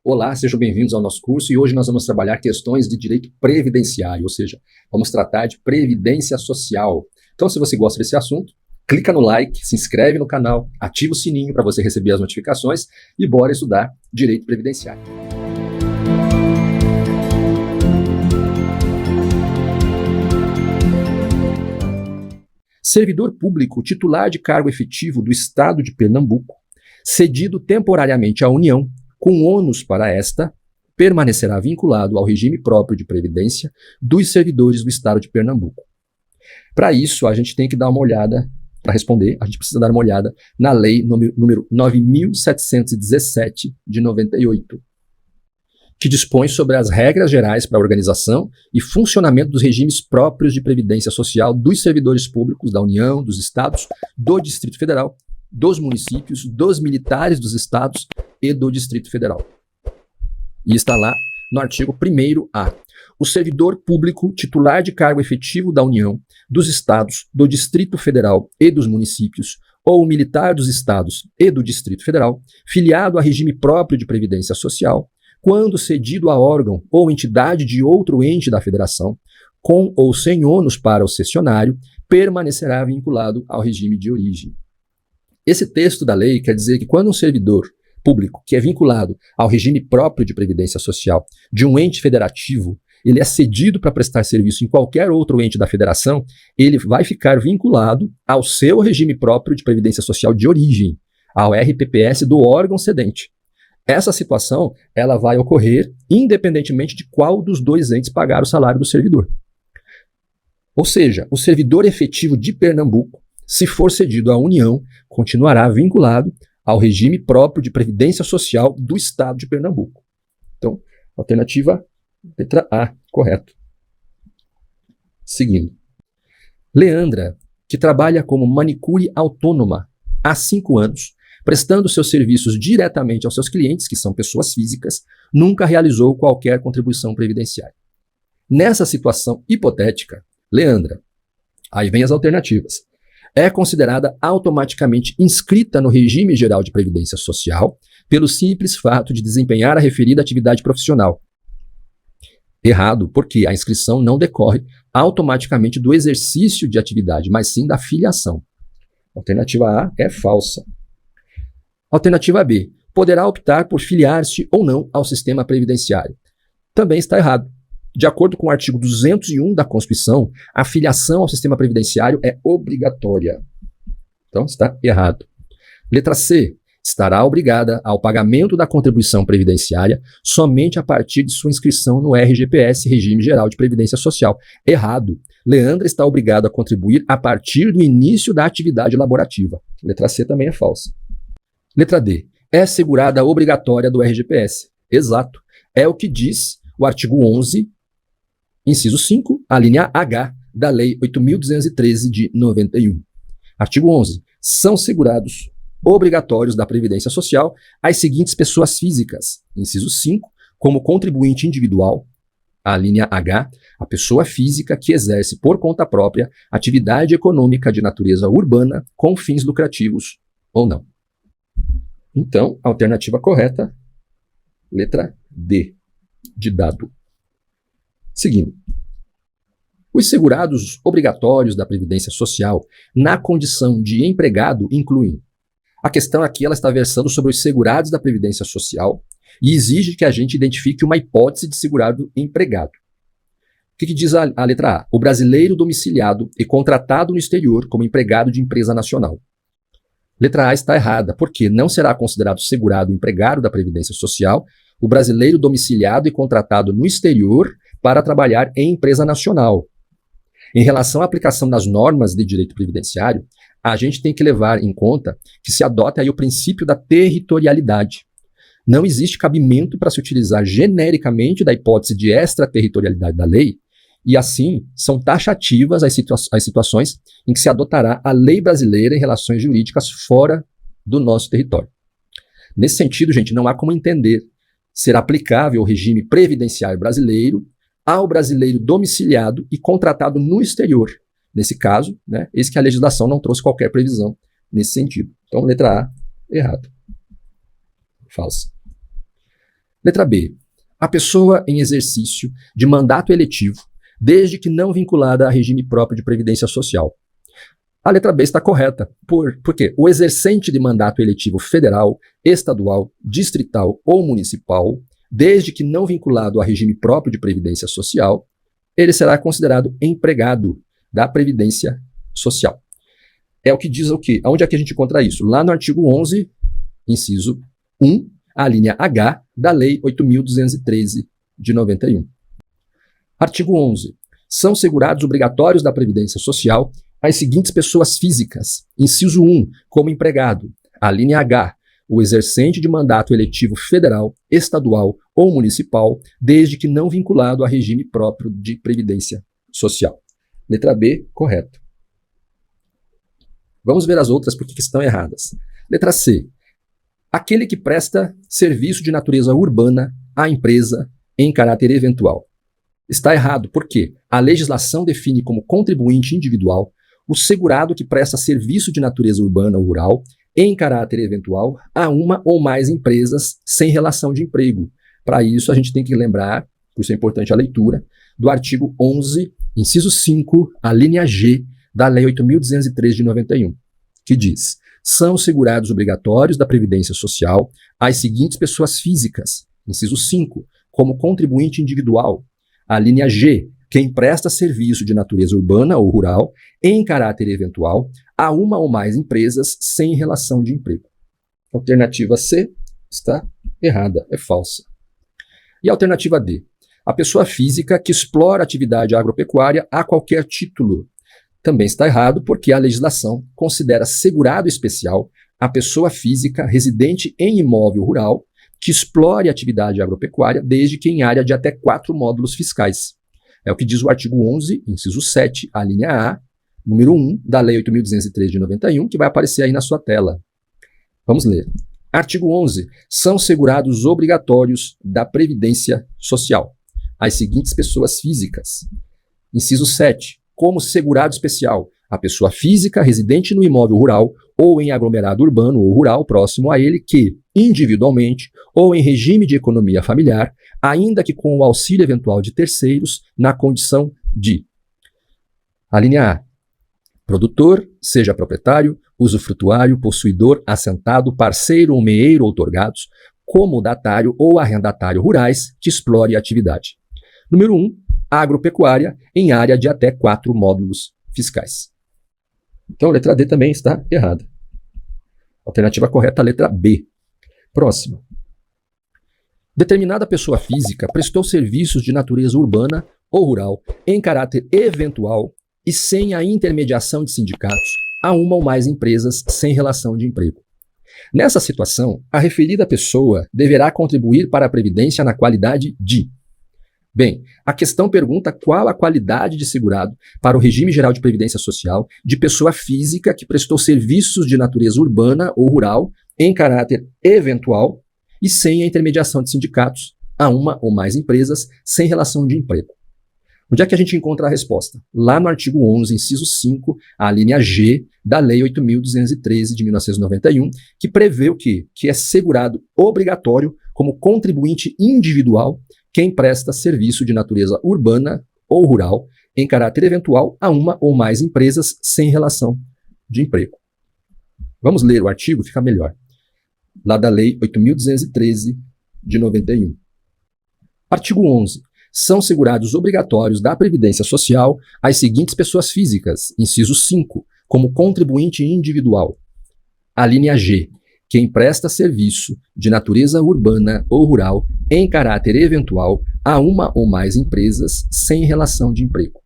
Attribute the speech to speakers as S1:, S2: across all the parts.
S1: Olá, sejam bem-vindos ao nosso curso e hoje nós vamos trabalhar questões de direito previdenciário, ou seja, vamos tratar de previdência social. Então, se você gosta desse assunto, clica no like, se inscreve no canal, ativa o sininho para você receber as notificações e bora estudar direito previdenciário. Servidor público titular de cargo efetivo do Estado de Pernambuco, cedido temporariamente à União, com ônus para esta, permanecerá vinculado ao regime próprio de previdência dos servidores do Estado de Pernambuco. Para isso, a gente tem que dar uma olhada, para responder, a gente precisa dar uma olhada na Lei número 9.717 de 98, que dispõe sobre as regras gerais para a organização e funcionamento dos regimes próprios de previdência social dos servidores públicos da União, dos Estados, do Distrito Federal, dos municípios, dos militares dos estados e do Distrito Federal. E está lá no artigo 1º-A. O servidor público titular de cargo efetivo da União, dos estados, do Distrito Federal e dos municípios, ou o militar dos estados e do Distrito Federal, filiado a regime próprio de previdência social, quando cedido a órgão ou entidade de outro ente da federação, com ou sem ônus para o cessionário, permanecerá vinculado ao regime de origem. Esse texto da lei quer dizer que quando um servidor público que é vinculado ao regime próprio de previdência social de um ente federativo, ele é cedido para prestar serviço em qualquer outro ente da federação, ele vai ficar vinculado ao seu regime próprio de previdência social de origem, ao RPPS do órgão cedente. Essa situação ela vai ocorrer independentemente de qual dos dois entes pagar o salário do servidor. Ou seja, o servidor efetivo de Pernambuco, se for cedido à União, continuará vinculado ao regime próprio de previdência social do Estado de Pernambuco. Então, alternativa letra A, correto. Seguindo. Leandra, que trabalha como manicure autônoma há 5 anos, prestando seus serviços diretamente aos seus clientes, que são pessoas físicas, nunca realizou qualquer contribuição previdenciária. Nessa situação hipotética, Leandra, aí vem as alternativas, é considerada automaticamente inscrita no regime geral de previdência social pelo simples fato de desempenhar a referida atividade profissional. Errado, porque a inscrição não decorre automaticamente do exercício de atividade, mas sim da filiação. Alternativa A é falsa. Alternativa B, poderá optar por filiar-se ou não ao sistema previdenciário. Também está errado. De acordo com o artigo 201 da Constituição, a filiação ao sistema previdenciário é obrigatória. Então, está errado. Letra C, estará obrigada ao pagamento da contribuição previdenciária somente a partir de sua inscrição no RGPS, Regime Geral de Previdência Social. Errado. Leandra está obrigada a contribuir a partir do início da atividade laborativa. Letra C também é falsa. Letra D, é segurada obrigatória do RGPS. Exato. É o que diz o artigo 11, inciso 5, a linha H da Lei 8.213 de 91. Artigo 11. São segurados obrigatórios da Previdência Social as seguintes pessoas físicas. Inciso 5, como contribuinte individual, a linha H, a pessoa física que exerce por conta própria atividade econômica de natureza urbana com fins lucrativos ou não. Então, a alternativa correta, letra D, de dado. Seguindo. Os segurados obrigatórios da Previdência Social na condição de empregado incluem. A questão aqui ela está versando sobre os segurados da Previdência Social e exige que a gente identifique uma hipótese de segurado empregado. O que diz a letra A? O brasileiro domiciliado e contratado no exterior como empregado de empresa nacional. Letra A está errada, porque não será considerado segurado empregado da Previdência Social o brasileiro domiciliado e contratado no exterior para trabalhar em empresa nacional. Em relação à aplicação das normas de direito previdenciário, a gente tem que levar em conta que se adota aí o princípio da territorialidade. Não existe cabimento para se utilizar genericamente da hipótese de extraterritorialidade da lei, e assim são taxativas as situações em que se adotará a lei brasileira em relações jurídicas fora do nosso território. Nesse sentido, gente, não há como entender ser aplicável o regime previdenciário brasileiro ao brasileiro domiciliado e contratado no exterior. Nesse caso, eis que a legislação não trouxe qualquer previsão nesse sentido. Então, letra A, errado. Falsa. Letra B. A pessoa em exercício de mandato eletivo, desde que não vinculada a regime próprio de previdência social. A letra B está correta. Por quê? O exercente de mandato eletivo federal, estadual, distrital ou municipal, desde que não vinculado a regime próprio de previdência social, ele será considerado empregado da previdência social. É o que diz o quê? Onde é que a gente encontra isso? Lá no artigo 11, inciso 1, a linha H da Lei 8.213 de 91. Artigo 11. São segurados obrigatórios da Previdência Social as seguintes pessoas físicas. Inciso 1, como empregado. A linha H, o exercente de mandato eletivo federal, estadual ou municipal, desde que não vinculado a regime próprio de previdência social. Letra B, correto. Vamos ver as outras porque estão erradas. Letra C. Aquele que presta serviço de natureza urbana à empresa em caráter eventual. Está errado, porque a legislação define como contribuinte individual o segurado que presta serviço de natureza urbana ou rural em caráter eventual a uma ou mais empresas sem relação de emprego. Para isso, a gente tem que lembrar, por isso é importante a leitura, do artigo 11, inciso 5, a linha G da Lei 8.203 de 91, que diz: são segurados obrigatórios da Previdência Social as seguintes pessoas físicas, inciso 5, como contribuinte individual. A linha G, quem presta serviço de natureza urbana ou rural em caráter eventual a uma ou mais empresas sem relação de emprego. Alternativa C está errada, é falsa. E a alternativa D, a pessoa física que explora atividade agropecuária a qualquer título. Também está errado porque a legislação considera segurado especial a pessoa física residente em imóvel rural que explore atividade agropecuária desde que em área de até 4 módulos fiscais. É o que diz o artigo 11, inciso 7, a linha A, número 1, da Lei 8.203 de 91, que vai aparecer aí na sua tela. Vamos ler. Artigo 11. São segurados obrigatórios da Previdência Social as seguintes pessoas físicas. Inciso 7. Como segurado especial, a pessoa física residente no imóvel rural ou em aglomerado urbano ou rural próximo a ele que, individualmente ou em regime de economia familiar, ainda que com o auxílio eventual de terceiros, na condição de: a linha A, produtor, seja proprietário, usufrutuário, possuidor, assentado, parceiro ou meeiro outorgados, comodatário ou arrendatário rurais que explore a atividade. Número 1, agropecuária em área de até 4 módulos fiscais. Então, a letra D também está errada. Alternativa correta, a letra B. Próximo. Determinada pessoa física prestou serviços de natureza urbana ou rural em caráter eventual e sem a intermediação de sindicatos a uma ou mais empresas sem relação de emprego. Nessa situação, a referida pessoa deverá contribuir para a Previdência na qualidade de: bem, a questão pergunta qual a qualidade de segurado para o regime geral de previdência social de pessoa física que prestou serviços de natureza urbana ou rural em caráter eventual e sem a intermediação de sindicatos a uma ou mais empresas sem relação de emprego. Onde é que a gente encontra a resposta? Lá no artigo 11, inciso 5, a linha G da Lei 8.213 de 1991, que prevê o quê? Que é segurado obrigatório como contribuinte individual quem presta serviço de natureza urbana ou rural em caráter eventual a uma ou mais empresas sem relação de emprego. Vamos ler o artigo, fica melhor. Lá da Lei 8.213 de 91. Artigo 11. São segurados obrigatórios da Previdência Social as seguintes pessoas físicas, inciso 5, como contribuinte individual. A linha G, quem presta serviço de natureza urbana ou rural em caráter eventual a uma ou mais empresas sem relação de emprego.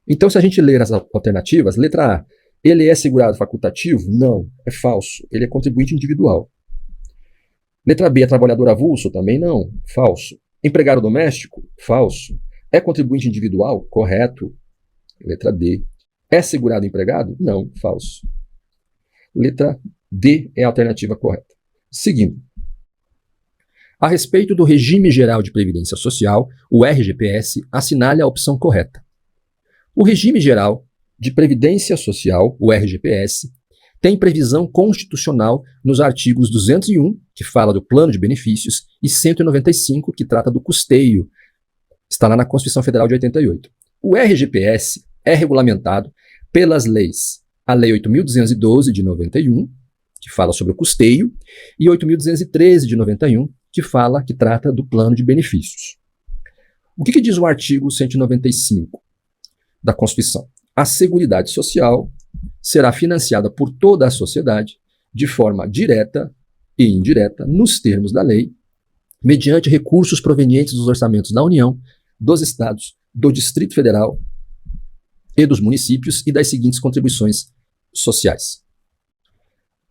S1: Então, se a gente ler as alternativas, letra A, ele é segurado facultativo? Não, é falso. Ele é contribuinte individual. Letra B, é trabalhador avulso? Também não, falso. Empregado doméstico? Falso. É contribuinte individual? Correto. Letra D. É segurado empregado? Não, falso. Letra D é a alternativa correta. Seguindo. A respeito do Regime Geral de Previdência Social, o RGPS assinale a opção correta. O Regime Geral de Previdência Social, o RGPS, tem previsão constitucional nos artigos 201, que fala do plano de benefícios, e 195, que trata do custeio. Está lá na Constituição Federal de 88. O RGPS é regulamentado pelas leis, a Lei 8.212 de 91, que fala sobre o custeio, e 8.213 de 91, que trata do plano de benefícios. O que diz o artigo 195 da Constituição? A Seguridade Social será financiada por toda a sociedade de forma direta e indireta, nos termos da lei, mediante recursos provenientes dos orçamentos da União, dos Estados, do Distrito Federal e dos municípios e das seguintes contribuições sociais.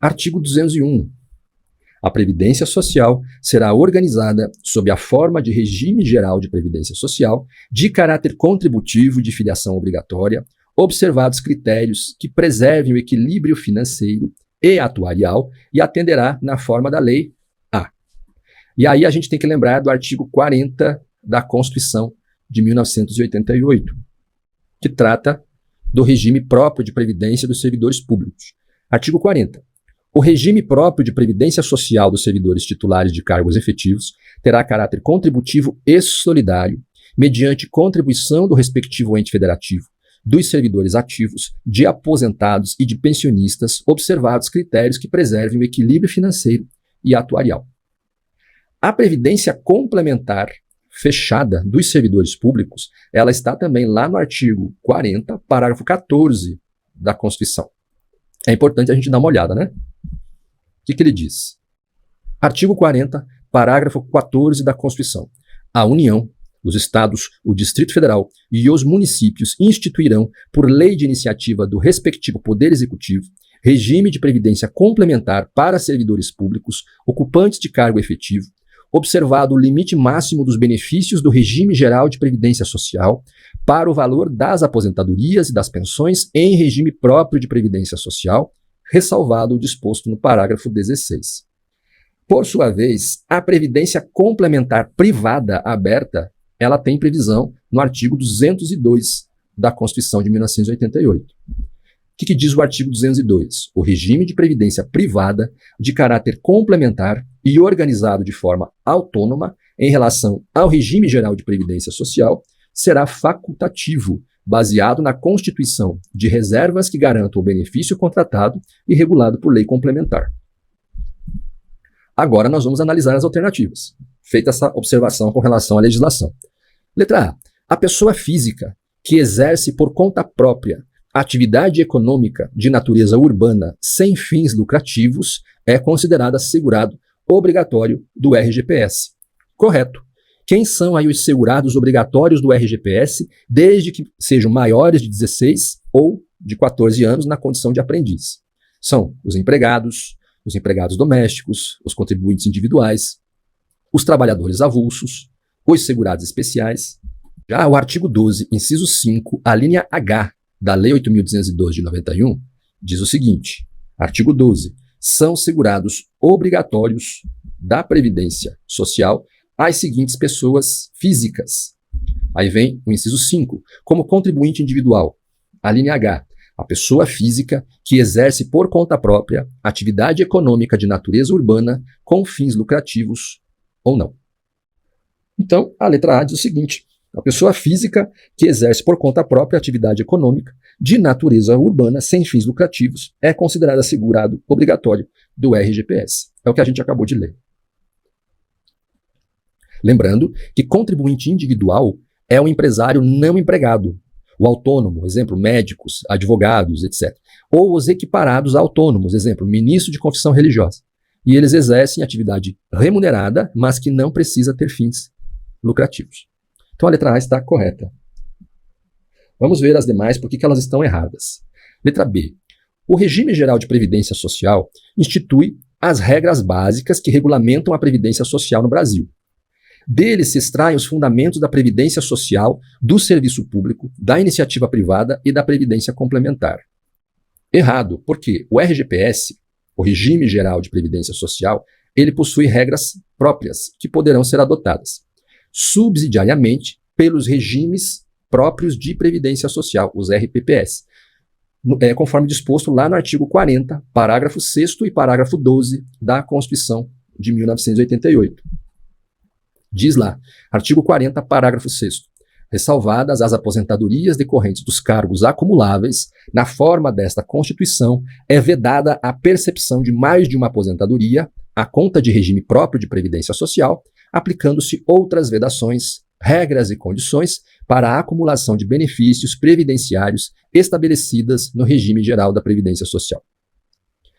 S1: Artigo 201. A Previdência Social será organizada sob a forma de regime geral de previdência social de caráter contributivo de filiação obrigatória, observados critérios que preservem o equilíbrio financeiro e atuarial e atenderá na forma da Lei A. E aí a gente tem que lembrar do artigo 40 da Constituição de 1988, que trata do regime próprio de previdência dos servidores públicos. Artigo 40. O regime próprio de previdência social dos servidores titulares de cargos efetivos terá caráter contributivo e solidário, mediante contribuição do respectivo ente federativo, dos servidores ativos, de aposentados e de pensionistas, observados critérios que preservem o equilíbrio financeiro e atuarial. A previdência complementar fechada dos servidores públicos, ela está também lá no artigo 40, parágrafo 14 da Constituição. É importante a gente dar uma olhada, né? O que ele diz? Artigo 40, parágrafo 14 da Constituição. A União, os Estados, o Distrito Federal e os municípios instituirão, por lei de iniciativa do respectivo Poder Executivo, regime de previdência complementar para servidores públicos ocupantes de cargo efetivo, observado o limite máximo dos benefícios do regime geral de previdência social para o valor das aposentadorias e das pensões em regime próprio de previdência social, ressalvado o disposto no parágrafo 16. Por sua vez, a previdência complementar privada aberta, ela tem previsão no artigo 202 da Constituição de 1988. O que diz o artigo 202? O regime de previdência privada de caráter complementar e organizado de forma autônoma em relação ao regime geral de previdência social será facultativo, baseado na constituição de reservas que garantam o benefício contratado e regulado por lei complementar. Agora nós vamos analisar as alternativas, feita essa observação com relação à legislação. Letra A. A pessoa física que exerce por conta própria atividade econômica de natureza urbana sem fins lucrativos é considerada segurado obrigatório do RGPS. Correto. Quem são aí os segurados obrigatórios do RGPS, desde que sejam maiores de 16 ou de 14 anos na condição de aprendiz? São os empregados domésticos, os contribuintes individuais, os trabalhadores avulsos, os segurados especiais. Já o artigo 12, inciso 5, a linha H da Lei 8.212 de 91, diz o seguinte, artigo 12, são segurados obrigatórios da Previdência Social as seguintes pessoas físicas. Aí vem o inciso 5, como contribuinte individual. A linha H, a pessoa física que exerce por conta própria atividade econômica de natureza urbana com fins lucrativos ou não. Então, a letra A diz o seguinte, a pessoa física que exerce por conta própria atividade econômica de natureza urbana sem fins lucrativos é considerada segurado obrigatório do RGPS. É o que a gente acabou de ler. Lembrando que contribuinte individual é o empresário não empregado, o autônomo, exemplo, médicos, advogados, etc. Ou os equiparados a autônomos, exemplo, ministro de confissão religiosa. E eles exercem atividade remunerada, mas que não precisa ter fins lucrativos. Então a letra A está correta. Vamos ver as demais, por que elas estão erradas. Letra B. O regime geral de previdência social institui as regras básicas que regulamentam a previdência social no Brasil. Deles se extraem os fundamentos da previdência social, do serviço público, da iniciativa privada e da previdência complementar. Errado, porque o RGPS, o Regime Geral de Previdência Social, ele possui regras próprias que poderão ser adotadas subsidiariamente pelos regimes próprios de previdência social, os RPPS. conforme disposto lá no artigo 40, parágrafo 6º e parágrafo 12 da Constituição de 1988. Diz lá, artigo 40, parágrafo 6º, ressalvadas as aposentadorias decorrentes dos cargos acumuláveis, na forma desta Constituição, é vedada a percepção de mais de uma aposentadoria à conta de regime próprio de previdência social, aplicando-se outras vedações, regras e condições para a acumulação de benefícios previdenciários estabelecidas no regime geral da Previdência Social.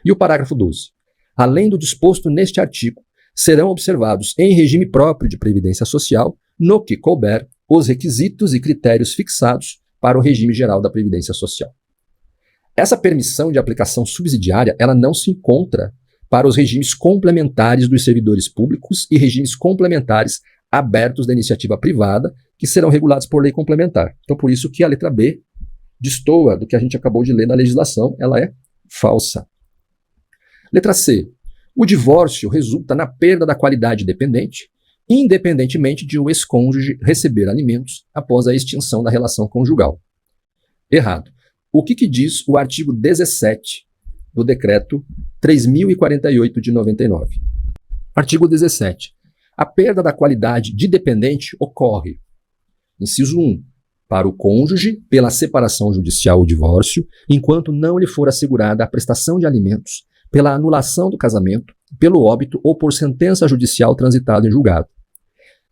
S1: E o parágrafo 12. Além do disposto neste artigo, serão observados em regime próprio de previdência social, no que couber, os requisitos e critérios fixados para o regime geral da Previdência Social. Essa permissão de aplicação subsidiária, ela não se encontra para os regimes complementares dos servidores públicos e regimes complementares abertos da iniciativa privada, que serão regulados por lei complementar. Então, por isso que a letra B destoa do que a gente acabou de ler na legislação, ela é falsa. Letra C. O divórcio resulta na perda da qualidade dependente, independentemente de o ex-cônjuge receber alimentos após a extinção da relação conjugal. Errado. O que diz o artigo 17 do Decreto 3.048 de 99? Artigo 17. A perda da qualidade de dependente ocorre, inciso 1, para o cônjuge pela separação judicial ou divórcio, enquanto não lhe for assegurada a prestação de alimentos, pela anulação do casamento, pelo óbito ou por sentença judicial transitada em julgado.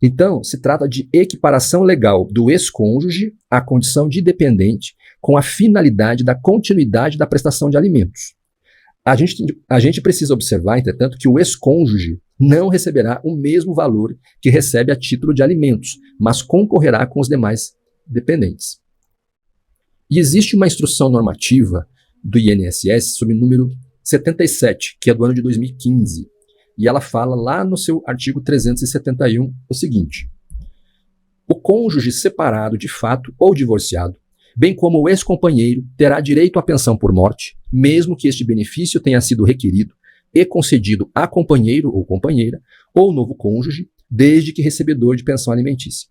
S1: Então, se trata de equiparação legal do ex-cônjuge à condição de dependente, com a finalidade da continuidade da prestação de alimentos. A gente precisa observar, entretanto, que o ex-cônjuge não receberá o mesmo valor que recebe a título de alimentos, mas concorrerá com os demais dependentes. E existe uma instrução normativa do INSS sob o número 77, que é do ano de 2015, e ela fala lá no seu artigo 371 o seguinte: o cônjuge separado de fato ou divorciado, bem como o ex-companheiro, terá direito à pensão por morte, mesmo que este benefício tenha sido requerido e concedido a companheiro ou companheira ou novo cônjuge, desde que recebedor de pensão alimentícia.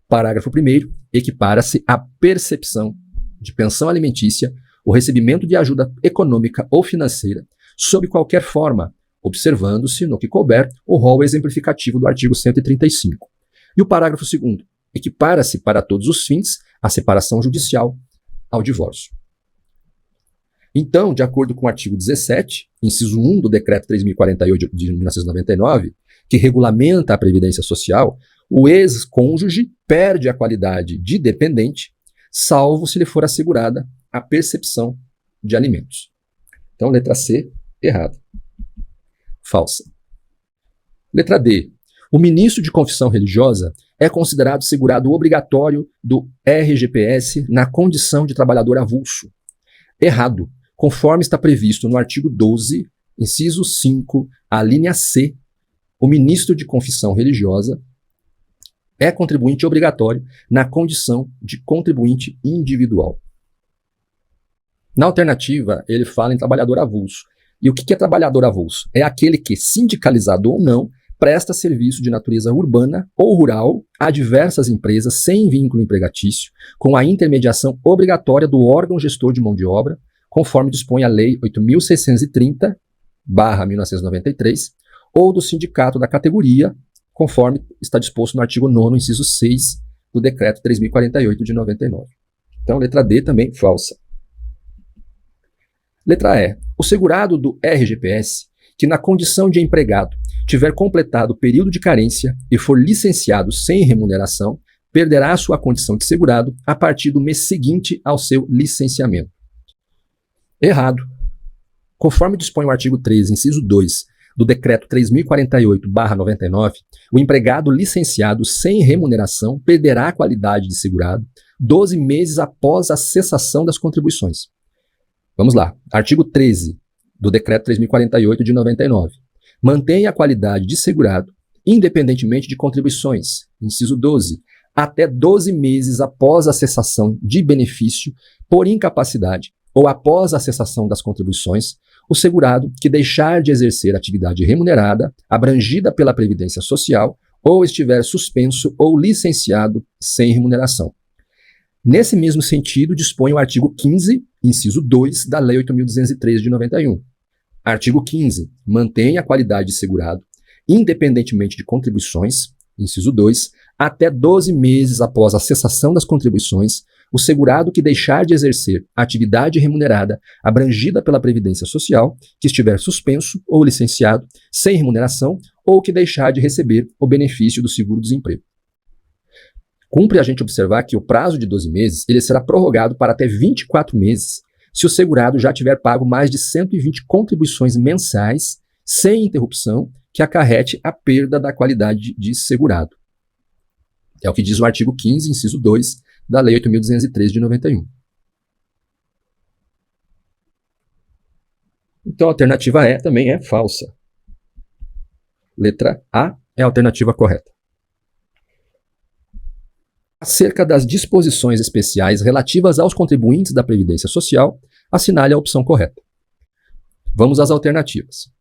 S1: Parágrafo 1º. Equipara-se à percepção de pensão alimentícia o recebimento de ajuda econômica ou financeira, sob qualquer forma, observando-se, no que couber, o rol exemplificativo do artigo 135. E o parágrafo 2º. Equipara-se para todos os fins a separação judicial ao divórcio. Então, de acordo com o artigo 17, inciso 1 do Decreto 3.048 de 1999, que regulamenta a Previdência Social, o ex-cônjuge perde a qualidade de dependente, salvo se lhe for assegurada a percepção de alimentos. Então, letra C, errada. Falsa. Letra D. O ministro de confissão religiosa é considerado segurado obrigatório do RGPS na condição de trabalhador avulso. Errado. Conforme está previsto no artigo 12, inciso 5, a linha C, o ministro de confissão religiosa é contribuinte obrigatório na condição de contribuinte individual. Na alternativa, ele fala em trabalhador avulso. E o que é trabalhador avulso? É aquele que, sindicalizado ou não, presta serviço de natureza urbana ou rural a diversas empresas sem vínculo empregatício, com a intermediação obrigatória do órgão gestor de mão de obra, conforme dispõe a Lei 8.630/1993, ou do sindicato da categoria, conforme está disposto no artigo 9º, inciso 6, do Decreto 3.048 de 99. Então, letra D também falsa. Letra E. O segurado do RGPS, que na condição de empregado tiver completado o período de carência e for licenciado sem remuneração, perderá a sua condição de segurado a partir do mês seguinte ao seu licenciamento. Errado. Conforme dispõe o artigo 13, inciso 2, do Decreto 3.048/99, o empregado licenciado sem remuneração perderá a qualidade de segurado 12 meses após a cessação das contribuições. Vamos lá. Artigo 13 do Decreto 3.048 de 99. Mantém a qualidade de segurado, independentemente de contribuições, inciso 12, até 12 meses após a cessação de benefício por incapacidade ou após a cessação das contribuições, o segurado que deixar de exercer atividade remunerada, abrangida pela Previdência Social, ou estiver suspenso ou licenciado sem remuneração. Nesse mesmo sentido, dispõe o artigo 15, inciso 2 da Lei 8.203 de 91. Artigo 15. Mantém a qualidade de segurado, independentemente de contribuições, inciso 2, até 12 meses após a cessação das contribuições, o segurado que deixar de exercer atividade remunerada abrangida pela Previdência Social, que estiver suspenso ou licenciado, sem remuneração, ou que deixar de receber o benefício do seguro-desemprego. Cumpre a gente observar que o prazo de 12 meses ele será prorrogado para até 24 meses, se o segurado já tiver pago mais de 120 contribuições mensais, sem interrupção, que acarrete a perda da qualidade de segurado. É o que diz o artigo 15, inciso 2, da Lei 8.203 de 91. Então a alternativa E também é falsa. Letra A é a alternativa correta. Acerca das disposições especiais relativas aos contribuintes da Previdência Social, assinale a opção correta. Vamos às alternativas.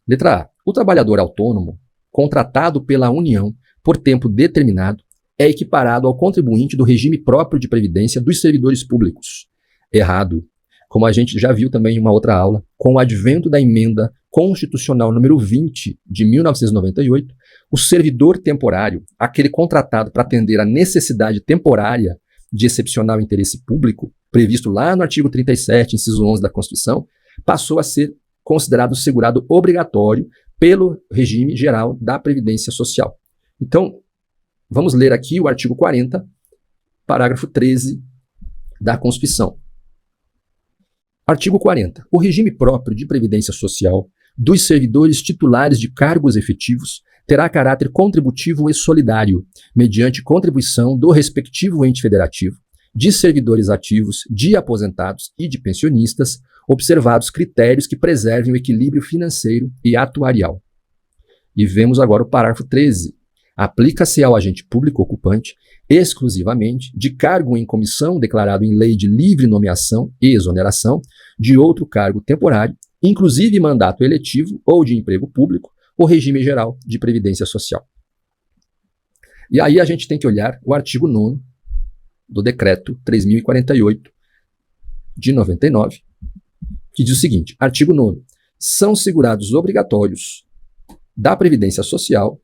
S1: Letra A. O trabalhador autônomo, contratado pela União por tempo determinado, é equiparado ao contribuinte do regime próprio de previdência dos servidores públicos. Errado. Como a gente já viu também em uma outra aula, com o advento da emenda constitucional número 20 de 1998, o servidor temporário, aquele contratado para atender a necessidade temporária de excepcional interesse público, previsto lá no artigo 37, inciso 11 da Constituição, passou a ser considerado segurado obrigatório pelo regime geral da Previdência Social. Então, vamos ler aqui o artigo 40, parágrafo 13 da Constituição. Artigo 40. O regime próprio de previdência social dos servidores titulares de cargos efetivos terá caráter contributivo e solidário, mediante contribuição do respectivo ente federativo, de servidores ativos, de aposentados e de pensionistas, observados critérios que preservem o equilíbrio financeiro e atuarial. E vemos agora o parágrafo 13. Aplica-se ao agente público ocupante exclusivamente de cargo em comissão declarado em lei de livre nomeação e exoneração de outro cargo temporário, inclusive mandato eletivo ou de emprego público, o regime geral de previdência social. E aí a gente tem que olhar o artigo 9º do decreto 3.048 de 99, que diz o seguinte: artigo 9º. São segurados obrigatórios da previdência social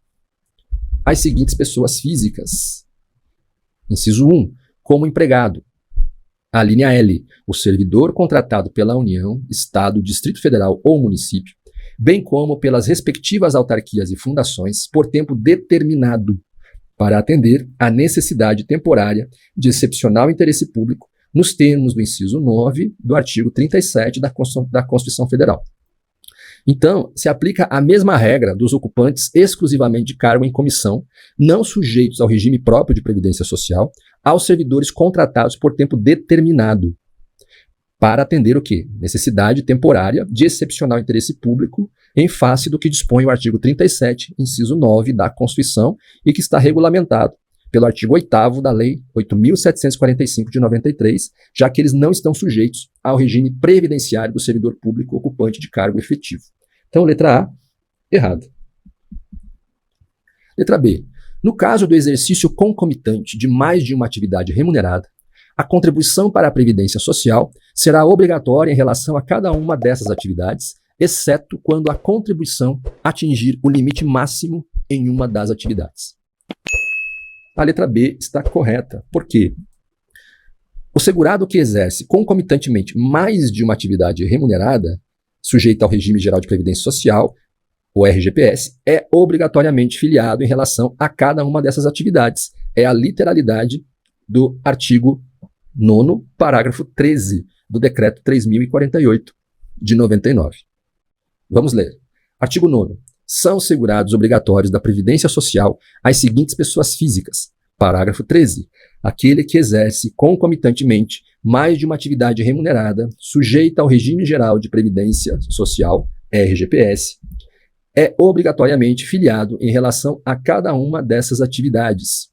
S1: as seguintes pessoas físicas. Inciso 1, como empregado. A linha L, o servidor contratado pela União, Estado, Distrito Federal ou município, bem como pelas respectivas autarquias e fundações, por tempo determinado, para atender à necessidade temporária de excepcional interesse público, nos termos do inciso 9 do artigo 37 da Constituição Federal. Então, se aplica a mesma regra dos ocupantes exclusivamente de cargo em comissão, não sujeitos ao regime próprio de previdência social, aos servidores contratados por tempo determinado, para atender o quê? Necessidade temporária de excepcional interesse público, em face do que dispõe o artigo 37, inciso 9 da Constituição, e que está regulamentado pelo artigo 8º da Lei 8.745 de 93, já que eles não estão sujeitos ao regime previdenciário do servidor público ocupante de cargo efetivo. Então, letra A, errado. Letra B. No caso do exercício concomitante de mais de uma atividade remunerada, a contribuição para a Previdência Social será obrigatória em relação a cada uma dessas atividades, exceto quando a contribuição atingir o limite máximo em uma das atividades. A letra B está correta. Por quê? O segurado que exerce concomitantemente mais de uma atividade remunerada, sujeita ao regime geral de previdência social, o RGPS, é obrigatoriamente filiado em relação a cada uma dessas atividades. É a literalidade do artigo 9º, parágrafo 13 do decreto 3.048 de 99. Vamos ler. Artigo 9º. São segurados obrigatórios da Previdência Social as seguintes pessoas físicas. Parágrafo 13. Aquele que exerce concomitantemente mais de uma atividade remunerada, sujeita ao regime geral de previdência social, RGPS, é obrigatoriamente filiado em relação a cada uma dessas atividades.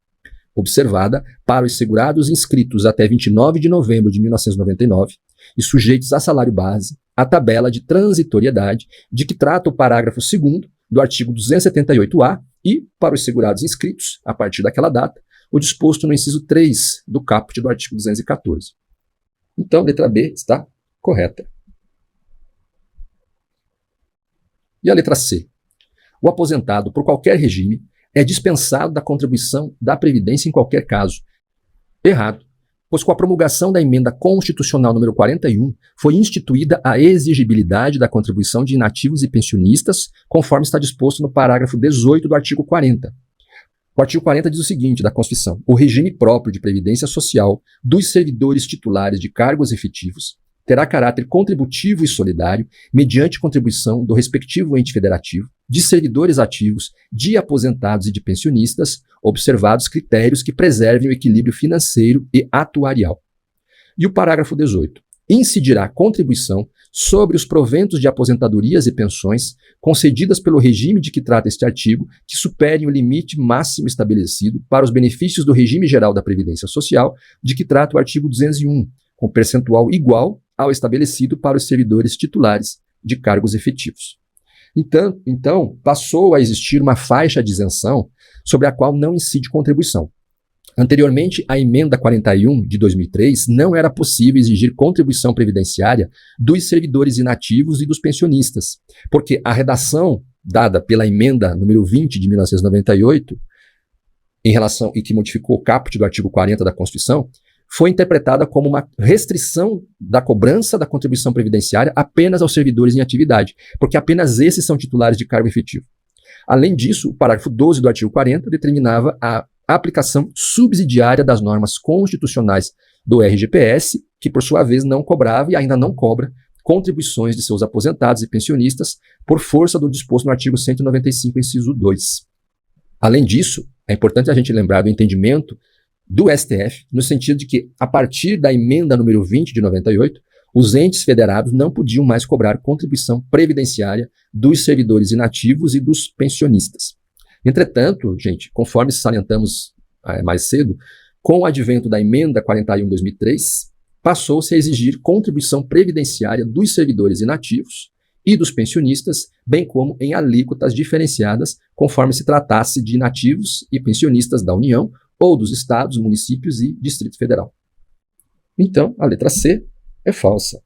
S1: Observada para os segurados inscritos até 29 de novembro de 1999 e sujeitos a salário base, a tabela de transitoriedade de que trata o parágrafo 2º do artigo 278-A e, para os segurados inscritos, a partir daquela data, o disposto no inciso 3 do caput do artigo 214. Então, a letra B está correta. E a letra C? O aposentado, por qualquer regime, é dispensado da contribuição da Previdência em qualquer caso. Errado, pois com a promulgação da Emenda Constitucional número 41, foi instituída a exigibilidade da contribuição de inativos e pensionistas, conforme está disposto no parágrafo 18 do artigo 40. O artigo 40 diz o seguinte da Constituição: o regime próprio de previdência social dos servidores titulares de cargos efetivos terá caráter contributivo e solidário, mediante contribuição do respectivo ente federativo, de servidores ativos, de aposentados e de pensionistas, observados critérios que preservem o equilíbrio financeiro e atuarial. E o parágrafo 18. Incidirá contribuição sobre os proventos de aposentadorias e pensões concedidas pelo regime de que trata este artigo, que superem o limite máximo estabelecido para os benefícios do regime geral da Previdência Social, de que trata o artigo 201, com percentual igual ao estabelecido para os servidores titulares de cargos efetivos. Então, passou a existir uma faixa de isenção sobre a qual não incide contribuição. Anteriormente, a Emenda 41 de 2003 não era possível exigir contribuição previdenciária dos servidores inativos e dos pensionistas, porque a redação dada pela Emenda número 20 de 1998, e que modificou o caput do artigo 40 da Constituição, foi interpretada como uma restrição da cobrança da contribuição previdenciária apenas aos servidores em atividade, porque apenas esses são titulares de cargo efetivo. Além disso, o parágrafo 12 do artigo 40 determinava a aplicação subsidiária das normas constitucionais do RGPS, que por sua vez não cobrava e ainda não cobra contribuições de seus aposentados e pensionistas por força do disposto no artigo 195, inciso 2. Além disso, é importante a gente lembrar do entendimento do STF, no sentido de que, a partir da emenda número 20 de 98, os entes federados não podiam mais cobrar contribuição previdenciária dos servidores inativos e dos pensionistas. Entretanto, gente, conforme salientamos mais cedo, com o advento da emenda 41 de 2003, passou-se a exigir contribuição previdenciária dos servidores inativos e dos pensionistas, bem como em alíquotas diferenciadas, conforme se tratasse de inativos e pensionistas da União ou dos estados, municípios e Distrito Federal. Então, a letra C é falsa.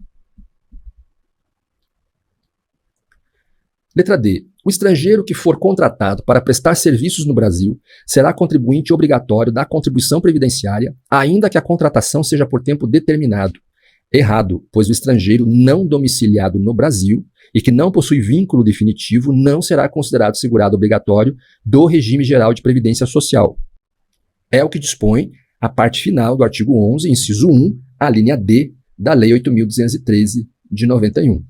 S1: Letra D. O estrangeiro que for contratado para prestar serviços no Brasil será contribuinte obrigatório da contribuição previdenciária, ainda que a contratação seja por tempo determinado. Errado, pois o estrangeiro não domiciliado no Brasil e que não possui vínculo definitivo não será considerado segurado obrigatório do regime geral de previdência social. É o que dispõe a parte final do artigo 11, inciso 1, a linha D da Lei 8.213 de 91.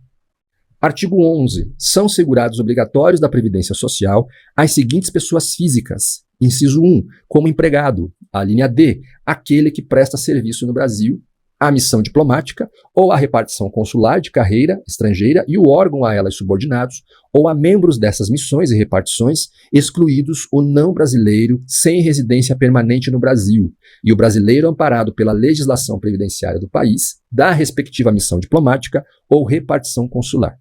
S1: Artigo 11. São segurados obrigatórios da Previdência Social as seguintes pessoas físicas. Inciso 1. Como empregado. A linha D. Aquele que presta serviço no Brasil, a missão diplomática ou a repartição consular de carreira estrangeira e o órgão a elas subordinados, ou a membros dessas missões e repartições, excluídos o não brasileiro sem residência permanente no Brasil, e o brasileiro amparado pela legislação previdenciária do país, da respectiva missão diplomática ou repartição consular.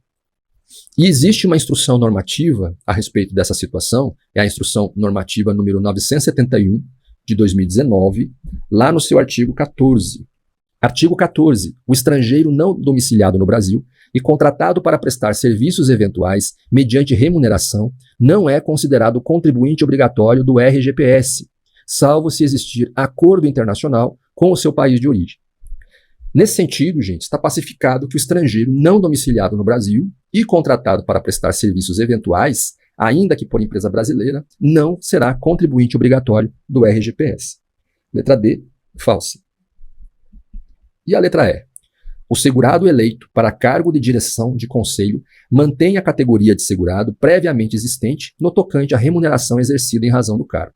S1: E existe uma instrução normativa a respeito dessa situação, é a instrução normativa número 971 de 2019, lá no seu artigo 14. Artigo 14. O estrangeiro não domiciliado no Brasil e contratado para prestar serviços eventuais mediante remuneração não é considerado contribuinte obrigatório do RGPS, salvo se existir acordo internacional com o seu país de origem. Nesse sentido, gente, está pacificado que o estrangeiro não domiciliado no Brasil e contratado para prestar serviços eventuais, ainda que por empresa brasileira, não será contribuinte obrigatório do RGPS. Letra D, falsa. E a letra E. O segurado eleito para cargo de direção de conselho mantém a categoria de segurado previamente existente no tocante à remuneração exercida em razão do cargo.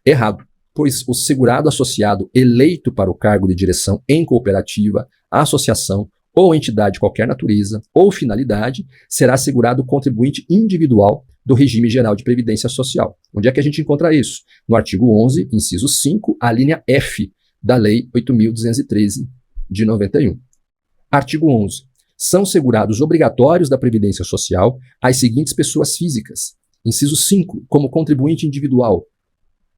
S1: Errado, pois o segurado associado eleito para o cargo de direção em cooperativa, associação ou entidade de qualquer natureza ou finalidade será segurado contribuinte individual do regime geral de previdência social. Onde é que a gente encontra isso? No artigo 11, inciso 5, a linha F da Lei 8.213 de 91. Artigo 11. São segurados obrigatórios da Previdência Social as seguintes pessoas físicas. Inciso 5. Como contribuinte individual.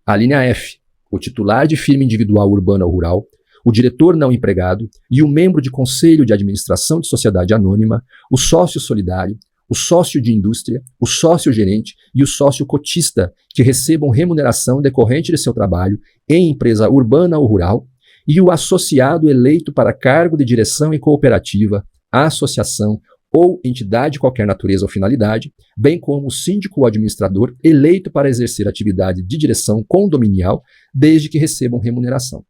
S1: A linha F. O titular de firma individual urbana ou rural, o diretor não empregado e o membro de conselho de administração de sociedade anônima, o sócio solidário, o sócio de indústria, o sócio gerente e o sócio cotista que recebam remuneração decorrente de seu trabalho em empresa urbana ou rural, e o associado eleito para cargo de direção em cooperativa, associação ou entidade de qualquer natureza ou finalidade, bem como o síndico ou administrador eleito para exercer atividade de direção condominial, desde que recebam remuneração.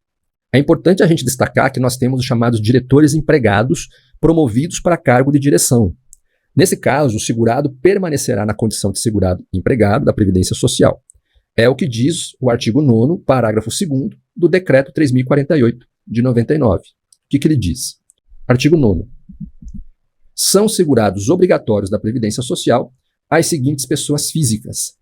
S1: É importante a gente destacar que nós temos os chamados diretores empregados promovidos para cargo de direção. Nesse caso, o segurado permanecerá na condição de segurado empregado da Previdência Social. É o que diz o artigo 9º, parágrafo 2º, do Decreto 3.048, de 99. O que ele diz? Artigo 9º. São segurados obrigatórios da Previdência Social as seguintes pessoas físicas.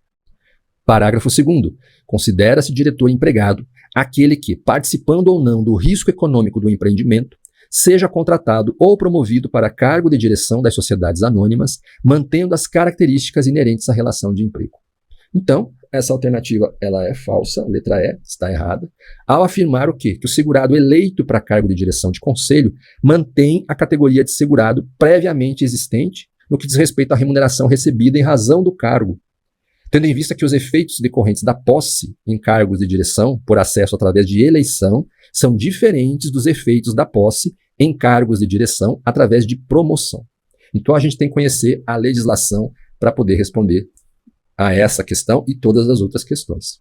S1: Parágrafo 2º. Considera-se diretor empregado aquele que, participando ou não do risco econômico do empreendimento, seja contratado ou promovido para cargo de direção das sociedades anônimas, mantendo as características inerentes à relação de emprego. Então, essa alternativa ela é falsa, letra E, está errada, ao afirmar o quê? Que o segurado eleito para cargo de direção de conselho mantém a categoria de segurado previamente existente no que diz respeito à remuneração recebida em razão do cargo, tendo em vista que os efeitos decorrentes da posse em cargos de direção por acesso através de eleição são diferentes dos efeitos da posse em cargos de direção através de promoção. Então a gente tem que conhecer a legislação para poder responder a essa questão e todas as outras questões.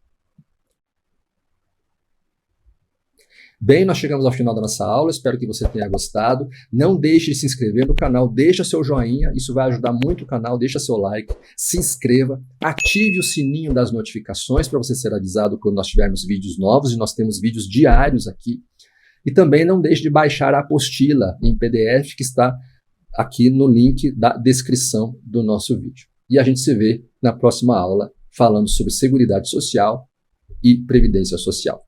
S1: Bem, nós chegamos ao final da nossa aula, espero que você tenha gostado. Não deixe de se inscrever no canal, deixa seu joinha, isso vai ajudar muito o canal, deixa seu like, se inscreva, ative o sininho das notificações para você ser avisado quando nós tivermos vídeos novos, e nós temos vídeos diários aqui. E também não deixe de baixar a apostila em PDF que está aqui no link da descrição do nosso vídeo. E a gente se vê na próxima aula falando sobre Seguridade Social e Previdência Social.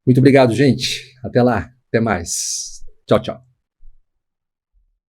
S1: Muito obrigado, gente. Até lá. Até mais. Tchau, tchau.